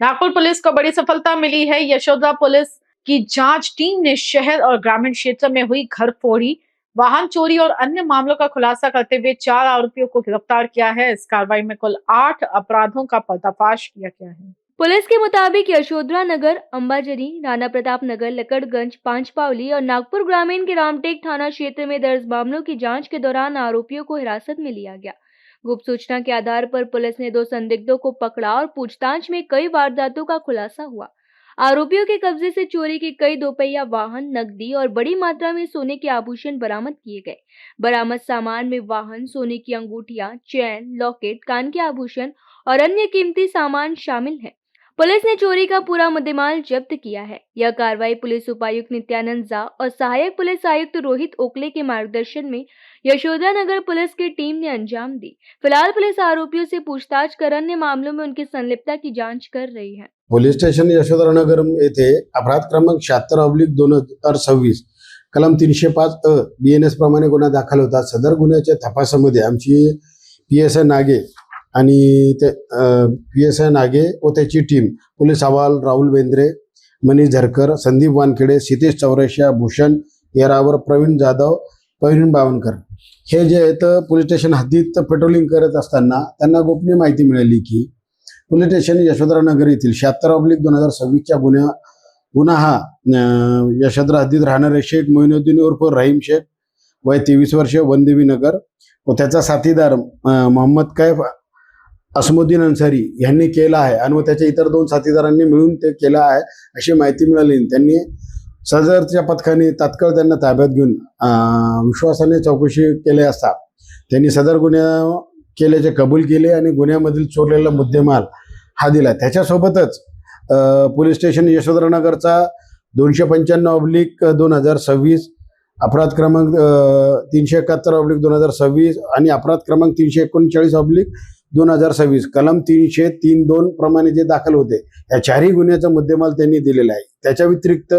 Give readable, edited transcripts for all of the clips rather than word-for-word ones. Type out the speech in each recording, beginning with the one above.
Nagpur police को बड़ी सफलता मिली है। यशोदा पुलिस की जांच टीम ने शहर और ग्रामीण क्षेत्र में हुई घर फोड़ी, वाहन चोरी और अन्य मामलों का खुलासा करते हुए 4 आरोपियों को गिरफ्तार किया है। इस कार्रवाई में कुल 8 अपराधों का पर्दाफाश किया गया है। पुलिस के मुताबिक यशोधरा नगर, अंबाजरी, राणा प्रताप नगर, लकड़गंज, पांचपावली और नागपुर ग्रामीण के रामटेक थाना क्षेत्र में दर्ज मामलों की जांच के दौरान आरोपियों को हिरासत में लिया गया। गुप्त सूचना के आधार पर पुलिस ने 2 संदिग्धों को पकड़ा और पूछताछ में कई वारदातों का खुलासा हुआ। आरोपियों के कब्जे से चोरी के कई दोपहिया वाहन, नकदी और बड़ी मात्रा में सोने के आभूषण बरामद किए गए। बरामद सामान में वाहन, सोने की अंगूठियां, चैन, लॉकेट, कान के आभूषण और अन्य कीमती सामान शामिल है। पुलिस ने चोरी का पूरा मुद्देमाल जब्त किया है। यह कार्रवाई पुलिस उपायुक्त नित्यानंद झा और सहायक पुलिस आयुक्त रोहित ओकले के मार्गदर्शन में यशोदा नगर पुलिस की टीम ने अंजाम दी। फिलहाल पुलिस आरोपियों से पूछताछ कर अन्य मामलों में उनकी संलिप्तता की जांच कर रही है। पोलीस स्टेशन यशोधरानगर येथे अपराध क्रमांक 76/2026 कलम 305 BNS प्रमाणे गुन्हा दाखल होता। सदर गुन्ह्याच्या तपासामध्ये आमची PSI नागे आणि ते PSI नागे व त्याची टीम, पोलीस अहवाल राहुल बेंद्रे, मनीष झरकर, संदीप वानखेडे, सितेश चौरसिया, भूषण येरावर, प्रवीण जाधव, प्रवीण बावनकर हे जे आहेत पोलीस स्टेशन हद्दीत पेट्रोलिंग करत असताना त्यांना गोपनीय माहिती मिळाली की पोलीस स्टेशन यशोधरानगर येथील 76/2026 गुन्हा हा यशोधरा हद्दीत राहणारे शेख मोइनुद्दीन उर्फ रहीम शेख, वय 23 वर्ष, वनदेवी नगर व त्याचा साथीदार मोहम्मद कैफ असमुद्दीन अन्सारी यांनी केला आहे आणि त्याच्या इतर 2 साथीदारांनी मिळून ते केला आहे अशी माहिती मिळाली। त्यांनी सदरच्या पथकाने तात्काळ त्यांना ताब्यात घेऊन विश्वासाने चौकशी केली असता त्यांनी सदर गुन्हा केल्याचे कबूल केले आणि गुन्ह्यामधील चोरलेला मुद्देमाल हा दिला। त्याच्यासोबतच पोलीस स्टेशन यशोधरानगरचा 295/2026 अपराध क्रमांक 371/2026 आणि अपराध क्रमांक 339/2026 कलम 303(2) प्रमाणे जे दाखल होते या 4ही गुन्ह्याचा मुद्देमाल त्यांनी दिलेला आहे। त्याच्या व्यतिरिक्त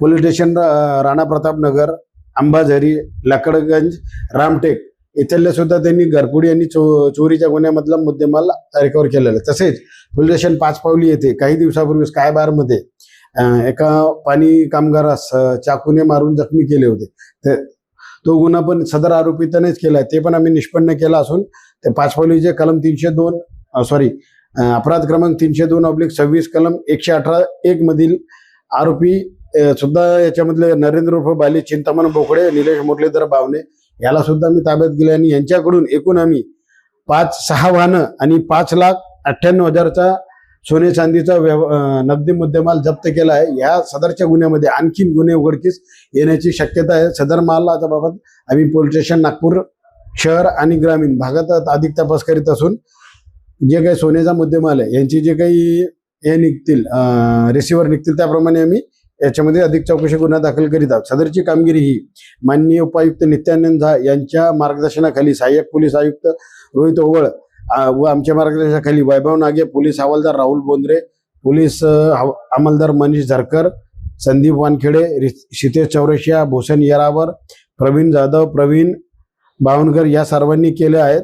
पोलीस स्टेशन राणा प्रताप नगर, अंबाझरी, लाकडगंज, रामटेक इथल्या सुद्धा त्यांनी घरफोडी आणि चोरीच्या गुन्ह्यामधला मुद्देमाल रिकव्हर केलेला। तसेच पोलीस स्टेशन पाचपावली येथे काही दिवसापूर्वी स्काय बारमध्ये एका पाणी कामगारास चाकूने मारून जखमी केले होते। तर तो गुन्हा पण सदर आरोपी त्यानेच केला, ते पण आम्ही निष्पन्न केला असून ते पाचपावलीचे कलम 302 अपराध क्रमांक 302/26 कलम 118(1) मधील आरोपी सुद्धा याच्यामधले नरेंद्र उर्फ बाली, चिंतामण बोकडे, निलेश मुरलीधर बावणे याला सुद्धा मी ताब्यात गेले आणि यांच्याकडून एकूण आम्ही 5-6 वाहनं आणि 5,98,000चा सोने चांदीचा नगदी मुद्देमाल जप्त केला आहे। या सदरच्या गुन्ह्यामध्ये आणखीन गुन्हे उघडकीस येण्याची शक्यता आहे। सदर मालाच्या बाबत आम्ही पोलीस स्टेशन नागपूर शहर आणि ग्रामीण भागात अधिक तपास करीत असून जे काही सोन्याचा मुद्देमाल आहे यांची जे काही हे निघतील रिसिव्हर निघतील त्याप्रमाणे आम्ही याच्यामध्ये अधिक चौकशी गुन्हा दाखल करीत आहोत। सदरची कामगिरी ही माननीय उपायुक्त नित्यानंद झा यांच्या मार्गदर्शनाखाली सहाय्यक पोलीस आयुक्त रोहित ओवळ व आमच्या मार्गदर्शनाखाली वैभव नागे, पोलीस हवालदार राहुल बोंद्रे, पोलीस अंमलदार मनीष झरकर, संदीप वानखेडे, सितेश चौरसिया, भूषण येरावर, प्रवीण जाधव, प्रवीण बावनकर या सर्वांनी केले आहेत।